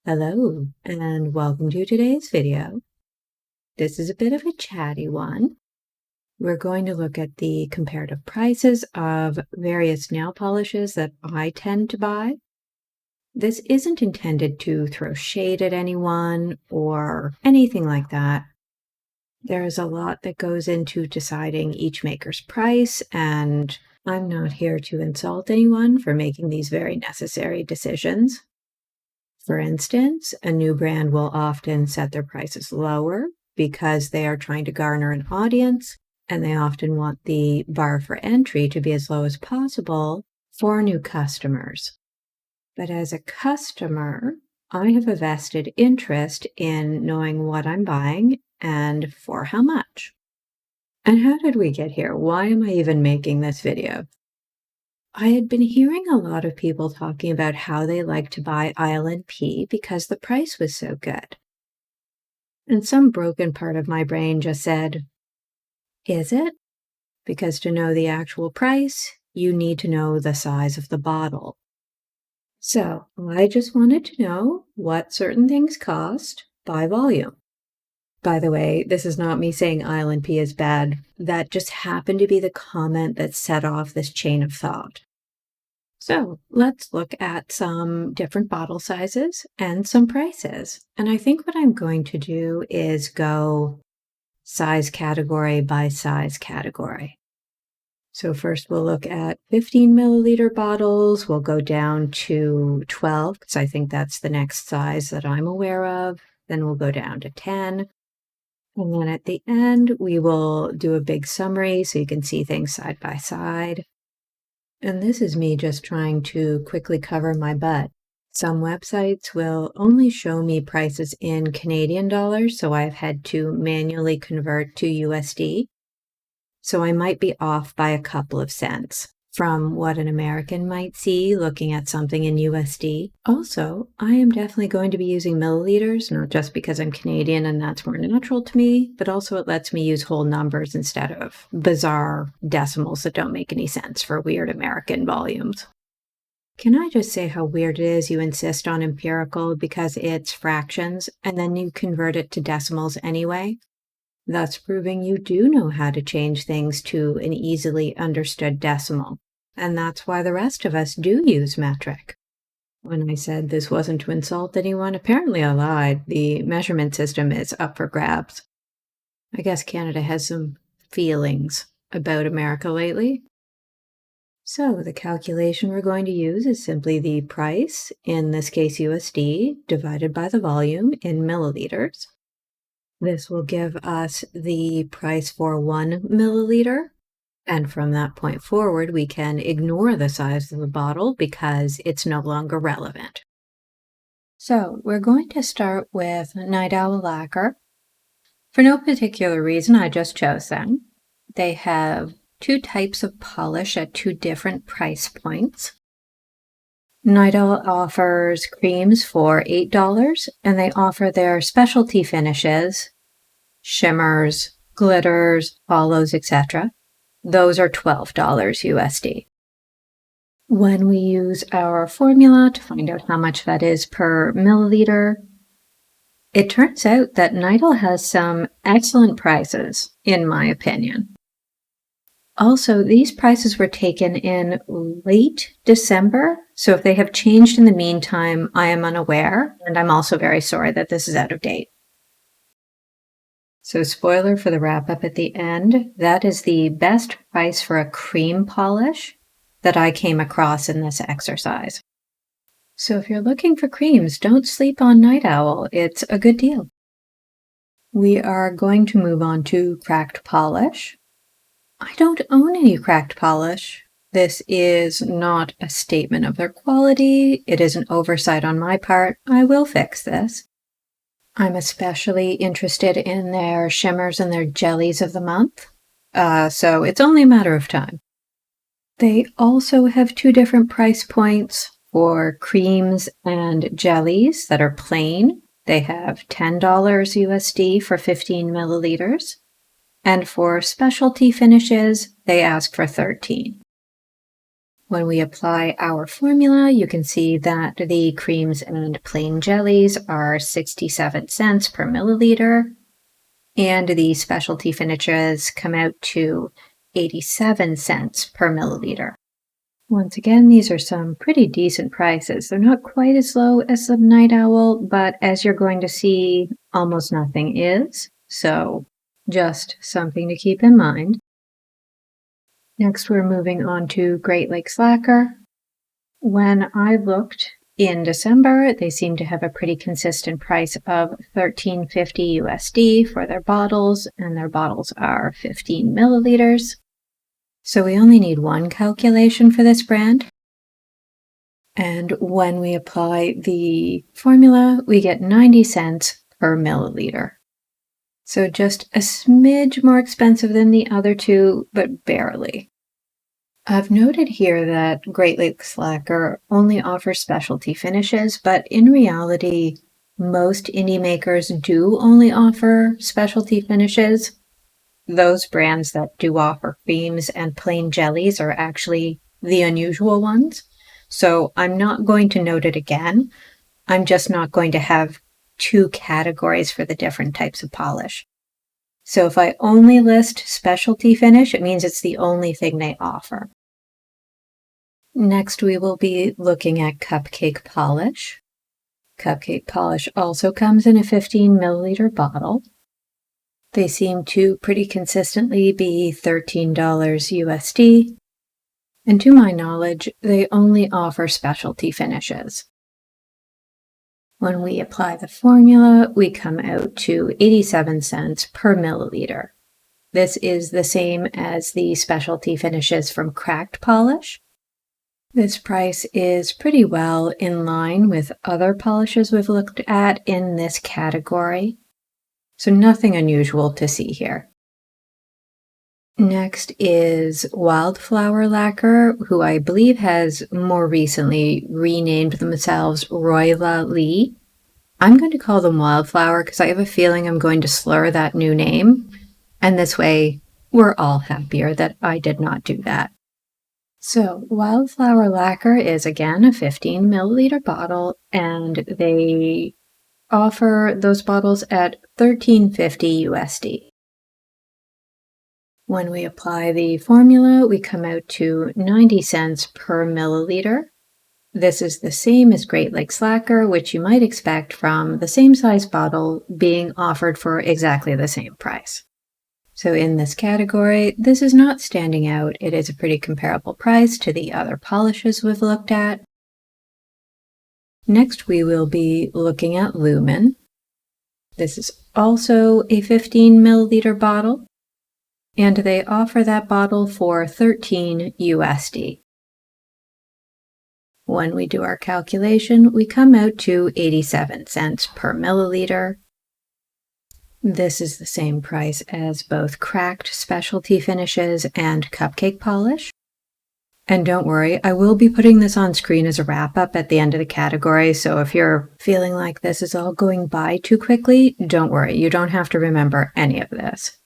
Hello, and welcome to today's video. This is a bit of a chatty one. We're going to look at the comparative prices of various nail polishes that I tend to buy. This isn't intended to throw shade at anyone or anything like that. There's a lot that goes into deciding each maker's price, and I'm not here to insult anyone for making these very necessary decisions. For instance, a new brand will often set their prices lower because they are trying to garner an audience, and they often want the bar for entry to be as low as possible for new customers. But as a customer, I have a vested interest in knowing what I'm buying and for how much. And how did we get here? Why am I even making this video? I had been hearing a lot of people talking about how they like to buy IL&P because the price was so good. And some broken part of my brain just said, is it? Because to know the actual price, you need to know the size of the bottle. So I just wanted to know what certain things cost by volume. By the way, this is not me saying IL&P is bad. That just happened to be the comment that set off this chain of thought. So let's look at some different bottle sizes and some prices. And I think what I'm going to do is go size category by size category. So first we'll look at 15 milliliter bottles. We'll go down to 12 because I think that's the next size that I'm aware of. Then we'll go down to 10. And then at the end, we will do a big summary so you can see things side by side. And this is me just trying to quickly cover my butt. Some websites will only show me prices in Canadian dollars, so I've had to manually convert to USD. So I might be off by a couple of cents from what an American might see looking at something in USD. Also, I am definitely going to be using milliliters, not just because I'm Canadian and that's more natural to me, but also it lets me use whole numbers instead of bizarre decimals that don't make any sense for weird American volumes. Can I just say how weird it is you insist on empirical because it's fractions and then you convert it to decimals anyway? Thus proving you do know how to change things to an easily understood decimal. And that's why the rest of us do use metric. When I said this wasn't to insult anyone, apparently I lied. The measurement system is up for grabs. I guess Canada has some feelings about America lately. So the calculation we're going to use is simply the price, in this case USD, divided by the volume in milliliters. This will give us the price for 1 milliliter. And from that point forward, we can ignore the size of the bottle because it's no longer relevant. So we're going to start with Night Owl Lacquer. For no particular reason, I just chose them. They have two types of polish at two different price points. Night Owl offers creams for $8, and they offer their specialty finishes, shimmers, glitters, hollows, etc. Those are $12 USD. When we use our formula to find out how much that is per milliliter, it turns out that Night Owl has some excellent prices, in my opinion. Also, these prices were taken in late December, so if they have changed in the meantime, I am unaware, and I'm also very sorry that this is out of date. So spoiler for the wrap-up at the end, that is the best price for a cream polish that I came across in this exercise. So if you're looking for creams, don't sleep on Night Owl. It's a good deal. We are going to move on to cracked polish. I don't own any cracked polish. This is not a statement of their quality. It is an oversight on my part. I will fix this. I'm especially interested in their shimmers and their jellies of the month, so it's only a matter of time. They also have two different price points for creams and jellies that are plain. They have $10 USD for 15 milliliters, and for specialty finishes, they ask for $13. When we apply our formula, you can see that the creams and plain jellies are 67 cents per milliliter, and the specialty finishes come out to 87 cents per milliliter. Once again, these are some pretty decent prices. They're not quite as low as the Night Owl, but as you're going to see, almost nothing is. So just something to keep in mind. Next, we're moving on to Great Lakes Lacquer. When I looked in December, they seem to have a pretty consistent price of $13.50 USD for their bottles, and their bottles are 15 milliliters. So we only need one calculation for this brand. And when we apply the formula, we get 90 cents per milliliter. So just a smidge more expensive than the other two, but barely. I've noted here that Great Lakes Lacquer only offers specialty finishes, but in reality, most indie makers do only offer specialty finishes. Those brands that do offer creams and plain jellies are actually the unusual ones. So I'm not going to note it again. I'm just not going to have two categories for the different types of polish. So if I only list specialty finish, it means it's the only thing they offer. Next, we will be looking at cupcake polish. Cupcake polish also comes in a 15 milliliter bottle. They seem to pretty consistently be $13 USD. And to my knowledge, they only offer specialty finishes. When we apply the formula, we come out to 87 cents per milliliter. This is the same as the specialty finishes from Cracked Polish. This price is pretty well in line with other polishes we've looked at in this category, so nothing unusual to see here. Next is Wildflower Lacquer, who I believe has more recently renamed themselves Royla Lee. I'm going to call them Wildflower because I have a feeling I'm going to slur that new name, and this way we're all happier that I did not do that. So Wildflower Lacquer is again a 15 milliliter bottle, and they offer those bottles at $13.50 USD. When we apply the formula, we come out to 90 cents per milliliter. This is the same as Great Lakes Lacquer, which you might expect from the same size bottle being offered for exactly the same price. So in this category, this is not standing out. It is a pretty comparable price to the other polishes we've looked at. Next, we will be looking at Lumen. This is also a 15 milliliter bottle, and they offer that bottle for $13 USD. When we do our calculation, we come out to 87 cents per milliliter. This is the same price as both Cracked specialty finishes and cupcake polish. And don't worry, I will be putting this on screen as a wrap-up at the end of the category, so if you're feeling like this is all going by too quickly, don't worry, you don't have to remember any of this.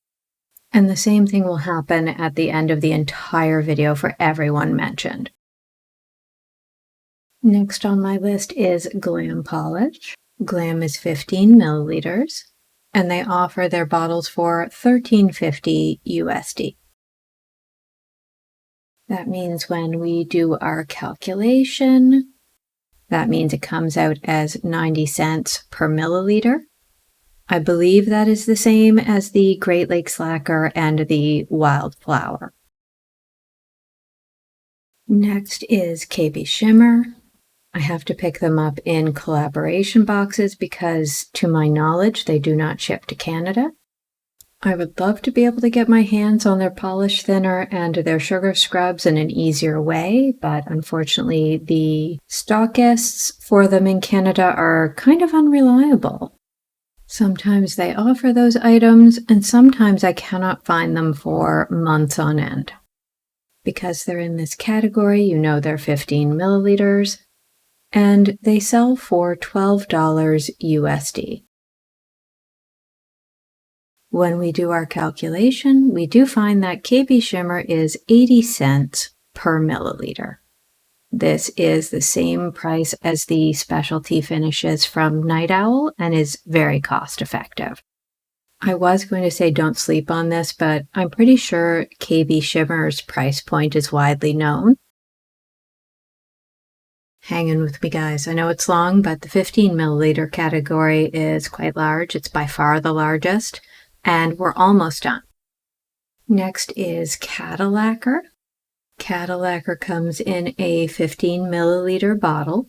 And the same thing will happen at the end of the entire video for everyone mentioned. Next on my list is Glam Polish. Glam is 15 milliliters. And they offer their bottles for $13.50 USD. That means when we do our calculation, that means it comes out as 90 cents per milliliter. I believe that is the same as the Great Lakes Lacquer and the Wildflower. Next is KB Shimmer. I have to pick them up in collaboration boxes because, to my knowledge, they do not ship to Canada. I would love to be able to get my hands on their polish thinner and their sugar scrubs in an easier way, but unfortunately the stockists for them in Canada are kind of unreliable. Sometimes they offer those items, and sometimes I cannot find them for months on end. Because they're in this category, you know they're 15 milliliters. And they sell for $12 USD. When we do our calculation, we do find that KB Shimmer is 80 cents per milliliter. This is the same price as the specialty finishes from Night Owl and is very cost effective. I was going to say don't sleep on this, but I'm pretty sure KB Shimmer's price point is widely known. Hang in with me, guys. I know it's long, but the 15 milliliter category is quite large. It's by far the largest, and we're almost done. Next is Cadillacer. Cadillacer comes in a 15 milliliter bottle.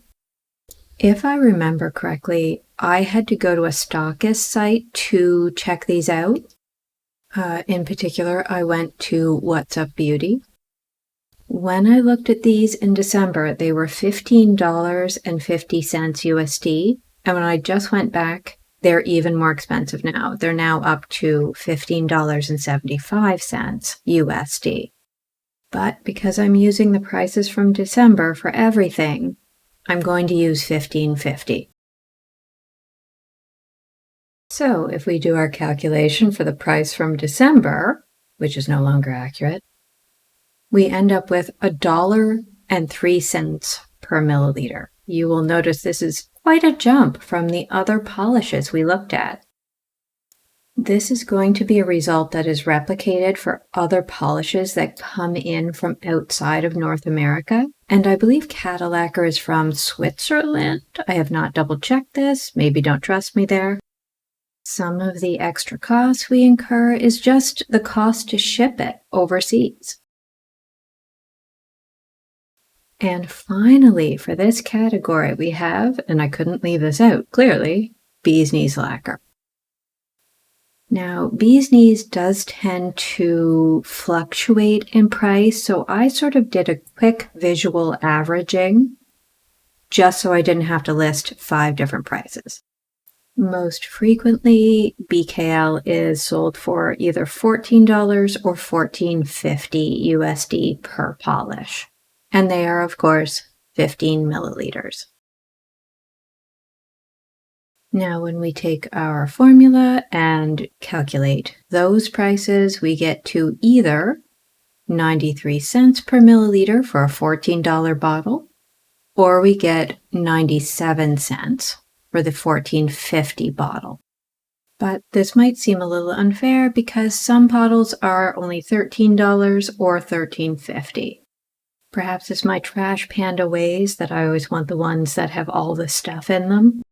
If I remember correctly, I had to go to a stockist site to check these out. In particular, I went to What's Up Beauty. When I looked at these in December, they were $15.50 USD. And when I just went back, they're even more expensive now. They're now up to $15.75 USD. But because I'm using the prices from December for everything, I'm going to use $15.50. So if we do our calculation for the price from December, which is no longer accurate, we end up with $1.03 per milliliter. You will notice this is quite a jump from the other polishes we looked at. This is going to be a result that is replicated for other polishes that come in from outside of North America. And I believe Cadillacer is from Switzerland. I have not double-checked this. Maybe don't trust me there. Some of the extra costs we incur is just the cost to ship it overseas. And finally, for this category, we have, and I couldn't leave this out clearly, Bee's Knees lacquer. Now, Bee's Knees does tend to fluctuate in price, so I sort of did a quick visual averaging just so I didn't have to list 5 different prices. Most frequently, BKL is sold for either $14 or $14.50 USD per polish, and they are, of course, 15 milliliters. Now, when we take our formula and calculate those prices, we get to either 93 cents per milliliter for a $14 bottle, or we get 97 cents for the $14.50 bottle. But this might seem a little unfair because some bottles are only $13 or $13.50. Perhaps it's my trash panda ways that I always want the ones that have all the stuff in them.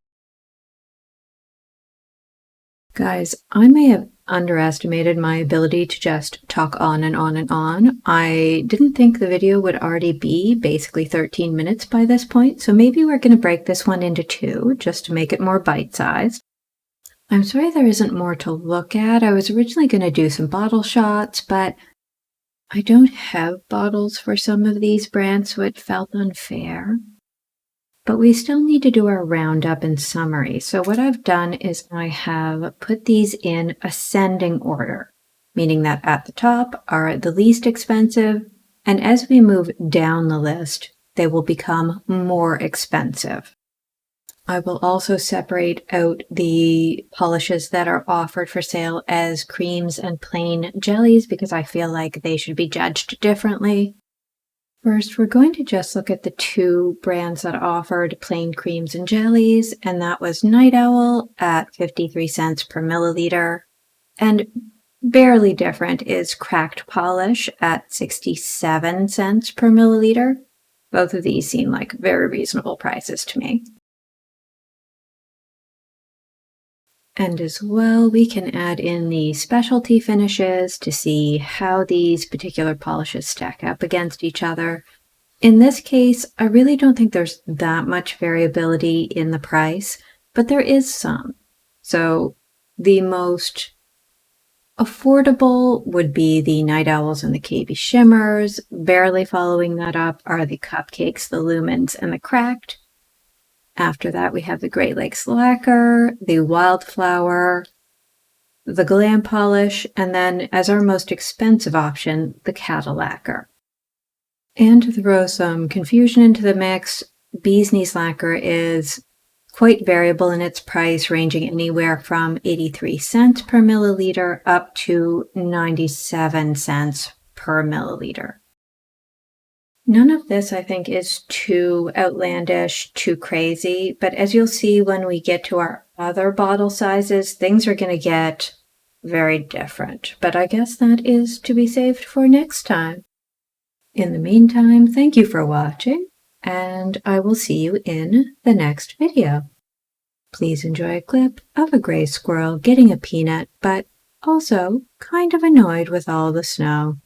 Guys, I may have underestimated my ability to just talk on and on and on. I didn't think the video would already be basically 13 minutes by this point, so maybe we're going to break this one into 2 just to make it more bite-sized. I'm sorry there isn't more to look at. I was originally going to do some bottle shots, but I don't have bottles for some of these brands, so it felt unfair. But we still need to do our roundup and summary. So what I've done is I have put these in ascending order, meaning that at the top are the least expensive, and as we move down the list, they will become more expensive. I will also separate out the polishes that are offered for sale as creams and plain jellies because I feel like they should be judged differently. First, we're going to just look at the 2 brands that offered plain creams and jellies, and that was Night Owl at 53 cents per milliliter, and barely different is Cracked Polish at 67 cents per milliliter. Both of these seem like very reasonable prices to me. And as well, we can add in the specialty finishes to see how these particular polishes stack up against each other. In this case, I really don't think there's that much variability in the price, but there is some. So the most affordable would be the Night Owls and the KB Shimmers. Barely following that up are the Cupcakes, the Lumens, and the Cracked. After that, we have the Great Lakes Lacquer, the Wildflower, the Glam Polish, and then, as our most expensive option, the Cadillacer. And to throw some confusion into the mix, Bee's Knees Lacquer is quite variable in its price, ranging anywhere from 83 cents per milliliter up to 97 cents per milliliter. None of this, I think, is too outlandish, too crazy, but as you'll see when we get to our other bottle sizes, things are going to get very different. But I guess that is to be saved for next time. In the meantime, thank you for watching, and I will see you in the next video. Please enjoy a clip of a gray squirrel getting a peanut, but also kind of annoyed with all the snow.